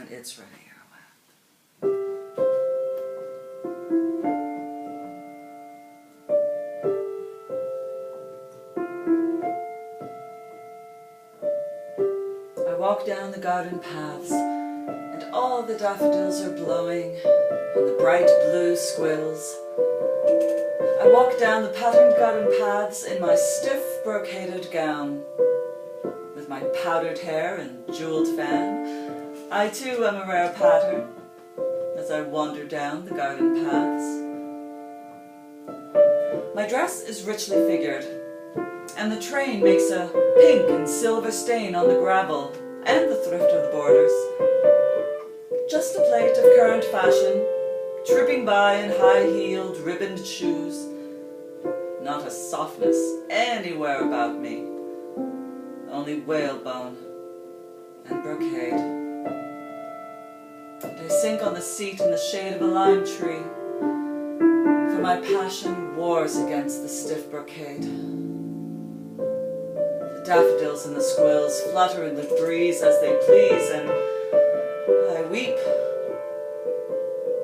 when it's ready. I walk down the garden paths, and all the daffodils are blowing, and the bright blue squills. I walk down the patterned garden paths in my stiff brocaded gown. With my powdered hair and jeweled fan, I too am a rare pattern as I wander down the garden paths. My dress is richly figured, and the train makes a pink and silver stain on the gravel and the thrift of the borders. Just a plate of current fashion, tripping by in high-heeled, ribboned shoes. Not a softness anywhere about me, only whalebone and brocade. And I sink on the seat in the shade of a lime tree, for my passion wars against the stiff brocade. The daffodils and the squills flutter in the breeze as they please, and I weep,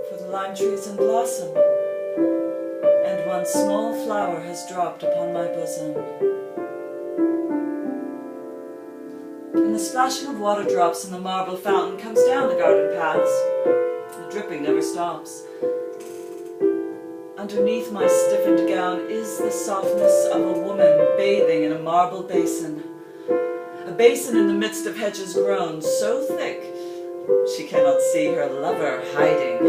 for the lime tree is in blossom, and one small flower has dropped upon my bosom. And the splashing of water drops in the marble fountain comes down the garden paths. The dripping never stops. Underneath my stiffened gown is the softness of a woman bathing in a marble basin. A basin in the midst of hedges grown so thick she cannot see her lover hiding,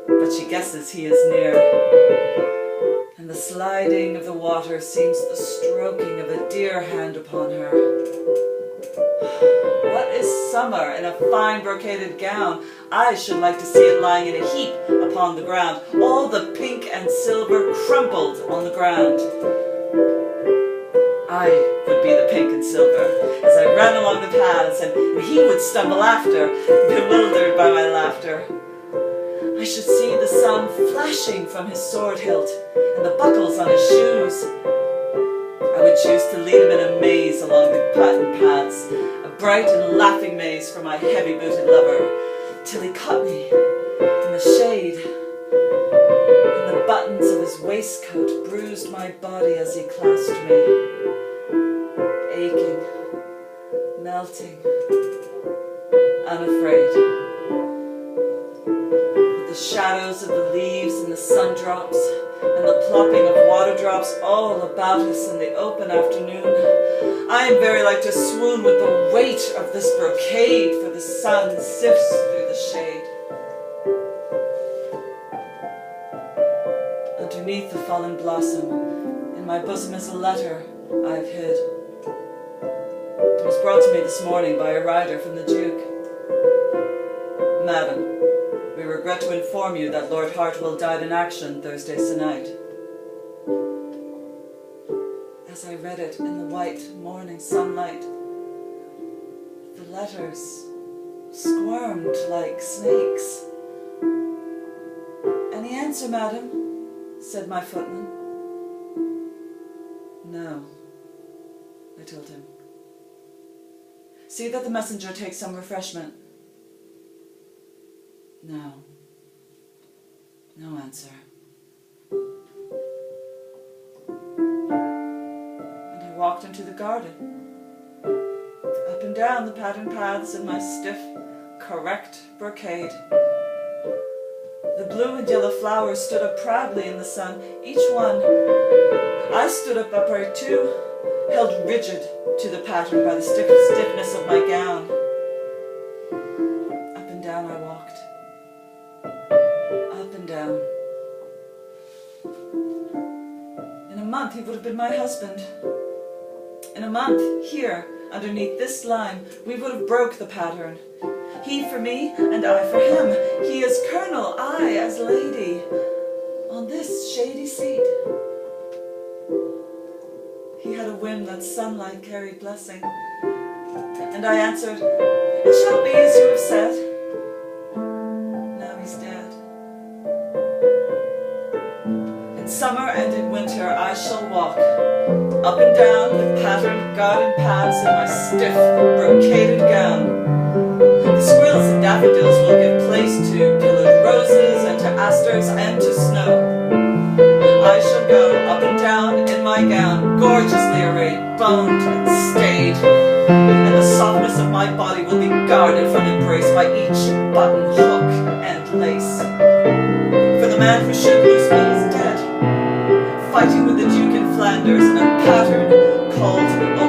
but she guesses he is near. And the sliding of the water seems the stroking of a dear hand upon her. What is summer in a fine brocaded gown? I should like to see it lying in a heap upon the ground, all the pink and silver crumpled on the ground. I would be the pink and silver as I ran along the paths, and he would stumble after, bewildered by my laughter. I should see the sun flashing from his sword hilt and the buckles on his shoes. I would choose to lead him in a maze along the patterned paths, a bright and laughing maze for my heavy-booted lover, till he caught me in the shade, and the buttons of his waistcoat bruised my body as he clasped me, aching, melting, unafraid. With the shadows of the leaves and the sun drops, and the plopping of water drops all about us in the open afternoon, I am very like to swoon with the weight of this brocade, for the sun sifts through the shade. Underneath the fallen blossom, in my bosom is a letter I have hid. It was brought to me this morning by a rider from the Duke. Madam, we regret to inform you that Lord Hartwell died in action Thursday se'nnight. As I read it in the white morning sunlight, the letters squirmed like snakes. "Any answer, madam?" said my footman. "No," I told him. "See that the messenger takes some refreshment." No. No answer. And I walked into the garden, up and down the patterned paths in my stiff, correct brocade. The blue and yellow flowers stood up proudly in the sun, each one. I stood up upright too, held rigid to the pattern by the stiffness of my gown. Up and down I walked. Up and down. In a month he would have been my husband. In a month, here, underneath this lime, we would have broke the pattern. He for me, and I for him. He as colonel, I as lady, on this shady seat. He had a whim that sunlight carried blessing, and I answered, "It shall be as you have said." Now he's dead. In summer and in winter I shall walk up and down the patterned garden paths in my stiff brocaded gown. The squirrels and daffodils will give place to pillared roses and to asters and to snow. I shall go up and down in my gown, gorgeously arrayed, boned and stayed, and the softness of my body will be guarded from embrace by each button, hook and lace. For the man who should lose me is dead, fighting with the Duke in Flanders in a pattern called